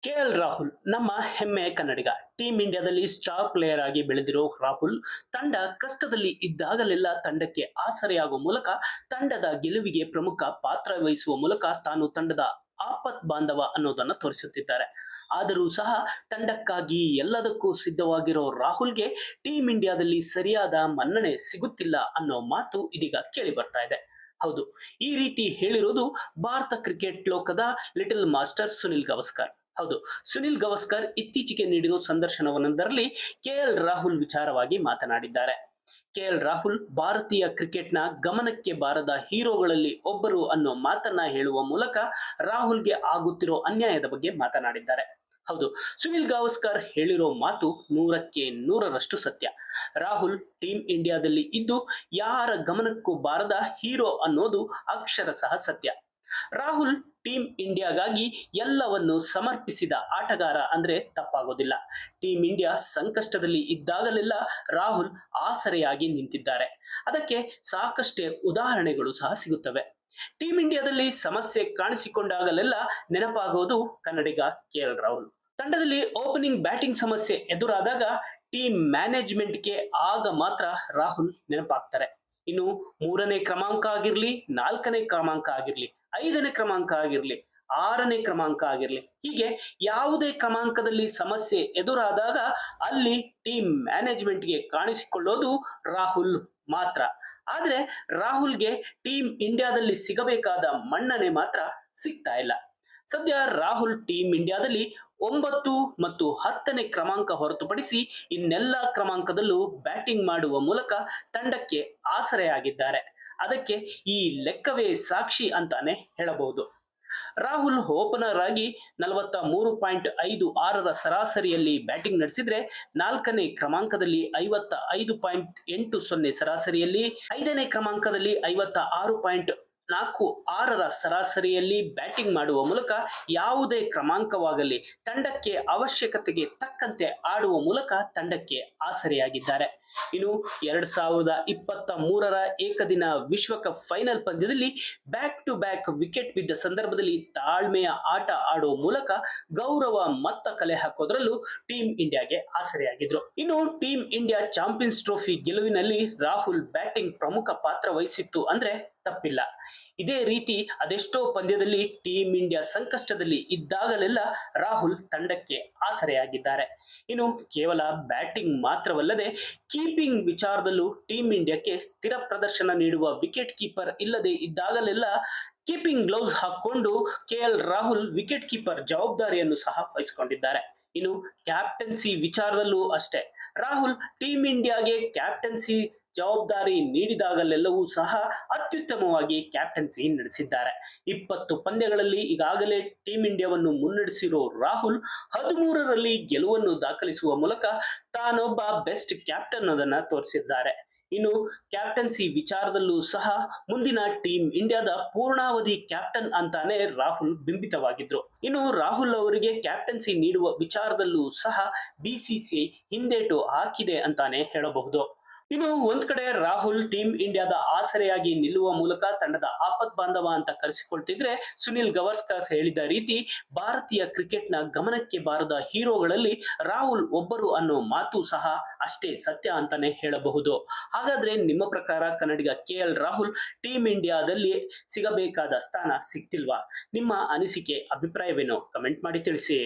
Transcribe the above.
ರಾಹುಲ್ ನಮ್ಮ ಹೆಮ್ಮೆಯ ಕನ್ನಡಿಗ. ಟೀಂ ಇಂಡಿಯಾದಲ್ಲಿ ಸ್ಟಾರ್ ಪ್ಲೇಯರ್ ಆಗಿ ಬೆಳೆದಿರೋ ರಾಹುಲ್ ತಂಡ ಕಷ್ಟದಲ್ಲಿ ಇದ್ದಾಗಲೆಲ್ಲ ತಂಡಕ್ಕೆ ಆಸರೆಯಾಗುವ ಮೂಲಕ ತಂಡದ ಗೆಲುವಿಗೆ ಪ್ರಮುಖ ಪಾತ್ರ ವಹಿಸುವ ಮೂಲಕ ತಾನು ತಂಡದ ಆಪತ್ ಬಾಂಧವ ಅನ್ನೋದನ್ನ ತೋರಿಸುತ್ತಿದ್ದಾರೆ. ಆದರೂ ಸಹ ತಂಡಕ್ಕಾಗಿ ಎಲ್ಲದಕ್ಕೂ ಸಿದ್ಧವಾಗಿರೋ ರಾಹುಲ್ಗೆ ಟೀಂ ಇಂಡಿಯಾದಲ್ಲಿ ಸರಿಯಾದ ಮನ್ನಣೆ ಸಿಗುತ್ತಿಲ್ಲ ಅನ್ನೋ ಮಾತು ಇದೀಗ ಕೇಳಿ ಬರ್ತಾ ಇದೆ. ಹೌದು, ಈ ರೀತಿ ಹೇಳಿರೋದು ಭಾರತ ಕ್ರಿಕೆಟ್ ಲೋಕದ ಲಿಟಲ್ ಮಾಸ್ಟರ್ ಸುನಿಲ್ ಗವಾಸ್ಕರ್. ಹೌದು, ಸುನಿಲ್ ಗವಾಸ್ಕರ್ ಇತ್ತೀಚೆಗೆ ನೀಡಿರುವ ಸಂದರ್ಶನವೊಂದರಲ್ಲಿ ರಾಹುಲ್ ವಿಚಾರವಾಗಿ ಮಾತನಾಡಿದ್ದಾರೆ. ರಾಹುಲ್ ಭಾರತೀಯ ಕ್ರಿಕೆಟ್ನ ಗಮನಕ್ಕೆ ಬಾರದ ಹೀರೋಗಳಲ್ಲಿ ಒಬ್ಬರು ಅನ್ನೋ ಮಾತನ್ನ ಹೇಳುವ ಮೂಲಕ ರಾಹುಲ್ಗೆ ಆಗುತ್ತಿರೋ ಅನ್ಯಾಯದ ಬಗ್ಗೆ ಮಾತನಾಡಿದ್ದಾರೆ. ಹೌದು, ಸುನಿಲ್ ಗವಾಸ್ಕರ್ ಹೇಳಿರೋ ಮಾತು ನೂರಕ್ಕೆ ನೂರರಷ್ಟು ಸತ್ಯ. ರಾಹುಲ್ ಟೀಂ ಇಂಡಿಯಾದಲ್ಲಿ ಇದ್ದು ಯಾರ ಗಮನಕ್ಕೂ ಬಾರದ ಹೀರೋ ಅನ್ನೋದು ಅಕ್ಷರಶಃ ಸತ್ಯ. ರಾಹುಲ್ ಟೀಂ ಇಂಡಿಯಾಗಾಗಿ ಎಲ್ಲವನ್ನು ಸಮರ್ಪಿಸಿದ ಆಟಗಾರ ಅಂದ್ರೆ ತಪ್ಪಾಗೋದಿಲ್ಲ. ಟೀಂ ಇಂಡಿಯಾ ಸಂಕಷ್ಟದಲ್ಲಿ ಇದ್ದಾಗಲೆಲ್ಲ ರಾಹುಲ್ ಆಸರೆಯಾಗಿ ನಿಂತಿದ್ದಾರೆ. ಅದಕ್ಕೆ ಸಾಕಷ್ಟೇ ಉದಾಹರಣೆಗಳು ಸಹ ಸಿಗುತ್ತವೆ. ಟೀಂ ಇಂಡಿಯಾದಲ್ಲಿ ಸಮಸ್ಯೆ ಕಾಣಿಸಿಕೊಂಡಾಗಲೆಲ್ಲ ನೆನಪಾಗೋದು ಕನ್ನಡಿಗ ರಾಹುಲ್. ತಂಡದಲ್ಲಿ ಓಪನಿಂಗ್ ಬ್ಯಾಟಿಂಗ್ ಸಮಸ್ಯೆ ಎದುರಾದಾಗ ಟೀಂ ಮ್ಯಾನೇಜ್ಮೆಂಟ್ಗೆ ಆಗ ಮಾತ್ರ ರಾಹುಲ್ ನೆನಪಾಗ್ತಾರೆ. ಇನ್ನು 3ನೇ ಕ್ರಮಾಂಕ ಆಗಿರ್ಲಿ, 4ನೇ ಕ್ರಮಾಂಕ ಆಗಿರ್ಲಿ, 5ನೇ ಕ್ರಮಾಂಕ ಆಗಿರ್ಲಿ, 6ನೇ ಕ್ರಮಾಂಕ ಆಗಿರ್ಲಿ, ಹೀಗೆ ಯಾವುದೇ ಕ್ರಮಾಂಕದಲ್ಲಿ ಸಮಸ್ಯೆ ಎದುರಾದಾಗ ಅಲ್ಲಿ ಟೀಂ ಮ್ಯಾನೇಜ್ಮೆಂಟ್ಗೆ ಕಾಣಿಸಿಕೊಳ್ಳೋದು ರಾಹುಲ್ ಮಾತ್ರ. ಆದ್ರೆ ರಾಹುಲ್ಗೆ ಟೀಂ ಇಂಡಿಯಾದಲ್ಲಿ ಸಿಗಬೇಕಾದ ಮನ್ನಣೆ ಮಾತ್ರ ಸಿಗ್ತಾ ಇಲ್ಲ. ಸದ್ಯ ರಾಹುಲ್ ಟೀಂ ಇಂಡಿಯಾದಲ್ಲಿ 9 ಮತ್ತು 10ನೇ ಕ್ರಮಾಂಕ ಹೊರತುಪಡಿಸಿ ಇನ್ನೆಲ್ಲ ಕ್ರಮಾಂಕದಲ್ಲೂ ಬ್ಯಾಟಿಂಗ್ ಮಾಡುವ ಮೂಲಕ ತಂಡಕ್ಕೆ ಆಸರೆಯಾಗಿದ್ದಾರೆ. ಅದಕ್ಕೆ ಈ ಲೆಕ್ಕವೇ ಸಾಕ್ಷಿ ಅಂತಾನೆ ಹೇಳಬಹುದು. ರಾಹುಲ್ ಓಪನರ್ ಆಗಿ 43.56ರ ಸರಾಸರಿಯಲ್ಲಿ ಬ್ಯಾಟಿಂಗ್ ನಡೆಸಿದ್ರೆ 4ನೇ ಕ್ರಮಾಂಕದಲ್ಲಿ 55.80 ಸರಾಸರಿಯಲ್ಲಿ, 5ನೇ ಕ್ರಮಾಂಕದಲ್ಲಿ 56.46ರ ಸರಾಸರಿಯಲ್ಲಿ ಬ್ಯಾಟಿಂಗ್ ಮಾಡುವ ಮೂಲಕ ಯಾವುದೇ ಕ್ರಮಾಂಕವಾಗಲಿ ತಂಡಕ್ಕೆ ಅವಶ್ಯಕತೆಗೆ ತಕ್ಕಂತೆ ಆಡುವ ಮೂಲಕ ತಂಡಕ್ಕೆ ಆಸರೆಯಾಗಿದ್ದಾರೆ. ಇನ್ನು 2023ರ ಏಕದಿನ ವಿಶ್ವಕಪ್ ಫೈನಲ್ ಪಂದ್ಯದಲ್ಲಿ ಬ್ಯಾಕ್ ಟು ಬ್ಯಾಕ್ ವಿಕೆಟ್ ಬಿದ್ದ ಸಂದರ್ಭದಲ್ಲಿ ತಾಳ್ಮೆಯ ಆಟ ಆಡುವ ಮೂಲಕ ಗೌರವ ಮತ್ತ ಕಲೆ ಹಾಕೋದ್ರಲ್ಲೂ ಟೀಂ ಇಂಡಿಯಾಗೆ ಆಸರೆಯಾಗಿದ್ರು. ಇನ್ನು ಟೀಂ ಇಂಡಿಯಾ ಚಾಂಪಿಯನ್ಸ್ ಟ್ರೋಫಿ ಗೆಲುವಿನಲ್ಲಿ ರಾಹುಲ್ ಬ್ಯಾಟಿಂಗ್ ಪ್ರಮುಖ ಪಾತ್ರ ವಹಿಸಿತ್ತು ಅಂದ್ರೆ ತಪ್ಪಿಲ್ಲ. ಇದೇ ರೀತಿ ಅದೆಷ್ಟೋ ಪಂದ್ಯದಲ್ಲಿ ಟೀಂ ಇಂಡಿಯಾ ಸಂಕಷ್ಟದಲ್ಲಿ ಇದ್ದಾಗಲೆಲ್ಲ ರಾಹುಲ್ ತಂಡಕ್ಕೆ ಆಸರೆಯಾಗಿದ್ದಾರೆ. ಇನ್ನು ಕೇವಲ ಬ್ಯಾಟಿಂಗ್ ಮಾತ್ರವಲ್ಲದೆ ಕೀಪಿಂಗ್ ವಿಚಾರದಲ್ಲೂ ಟೀಂ ಇಂಡಿಯಾಕ್ಕೆ ಸ್ಥಿರ ಪ್ರದರ್ಶನ ನೀಡುವ ವಿಕೆಟ್ ಕೀಪರ್ ಇಲ್ಲದೆ ಇದ್ದಾಗಲೆಲ್ಲ ಕೀಪಿಂಗ್ ಗ್ಲೌಸ್ ಹಾಕೊಂಡು ರಾಹುಲ್ ವಿಕೆಟ್ ಕೀಪರ್ ಜವಾಬ್ದಾರಿಯನ್ನು ಸಹ ವಹಿಸಿಕೊಂಡಿದ್ದಾರೆ. ಇನ್ನು ಕ್ಯಾಪ್ಟನ್ಸಿ ವಿಚಾರದಲ್ಲೂ ಅಷ್ಟೇ, ರಾಹುಲ್ ಟೀಂ ಇಂಡಿಯಾಗೆ ಕ್ಯಾಪ್ಟನ್ಸಿ ಜವಾಬ್ದಾರಿ ನೀಡಿದಾಗಲೆಲ್ಲವೂ ಸಹ ಅತ್ಯುತ್ತಮವಾಗಿ ಕ್ಯಾಪ್ಟನ್ಸಿ ನಡೆಸಿದ್ದಾರೆ. 20 ಪಂದ್ಯಗಳಲ್ಲಿ ಈಗಾಗಲೇ ಟೀಂ ಇಂಡಿಯಾವನ್ನು ಮುನ್ನಡೆಸಿರೋ ರಾಹುಲ್ 13ರಲ್ಲಿ ಗೆಲುವನ್ನು ದಾಖಲಿಸುವ ಮೂಲಕ ತಾನೊಬ್ಬ ಬೆಸ್ಟ್ ಕ್ಯಾಪ್ಟನ್ ಅನ್ನೋದನ್ನ ತೋರಿಸಿದ್ದಾರೆ. ಇನ್ನು ಕ್ಯಾಪ್ಟನ್ಸಿ ವಿಚಾರದಲ್ಲೂ ಸಹ ಮುಂದಿನ ಟೀಂ ಇಂಡಿಯಾದ ಪೂರ್ಣಾವಧಿ ಕ್ಯಾಪ್ಟನ್ ಅಂತಾನೆ ರಾಹುಲ್ ಬಿಂಬಿತವಾಗಿದ್ರು. ಇನ್ನು ರಾಹುಲ್ ಅವರಿಗೆ ಕ್ಯಾಪ್ಟನ್ಸಿ ನೀಡುವ ವಿಚಾರದಲ್ಲೂ ಸಹ ಬಿಸಿಸಿಐ ಹಿಂದೇಟು ಹಾಕಿದೆ ಅಂತಾನೆ ಹೇಳಬಹುದು. ಇನ್ನು ಒಂದ್ ಕಡೆ ರಾಹುಲ್ ಟೀಂ ಇಂಡಿಯಾದ ಆಸರೆಯಾಗಿ ನಿಲ್ಲುವ ಮೂಲಕ ತಂಡದ ಆಪತ್ ಬಾಂಧವ ಅಂತ ಕರೆಸಿಕೊಳ್ತಿದ್ರೆ, ಸುನಿಲ್ ಗವಾಸ್ಕರ್ ಹೇಳಿದ ರೀತಿ ಭಾರತೀಯ ಕ್ರಿಕೆಟ್ನ ಗಮನಕ್ಕೆ ಬಾರದ ಹೀರೋಗಳಲ್ಲಿ ರಾಹುಲ್ ಒಬ್ಬರು ಅನ್ನೋ ಮಾತು ಸಹ ಅಷ್ಟೇ ಸತ್ಯ ಅಂತಾನೆ ಹೇಳಬಹುದು. ಹಾಗಾದ್ರೆ ನಿಮ್ಮ ಪ್ರಕಾರ ಕನ್ನಡಿಗ ರಾಹುಲ್ ಟೀಂ ಇಂಡಿಯಾದಲ್ಲಿ ಸಿಗಬೇಕಾದ ಸ್ಥಾನ ಸಿಗ್ತಿಲ್ವಾ? ನಿಮ್ಮ ಅನಿಸಿಕೆ ಅಭಿಪ್ರಾಯವೇನೋ ಕಮೆಂಟ್ ಮಾಡಿ ತಿಳಿಸಿ.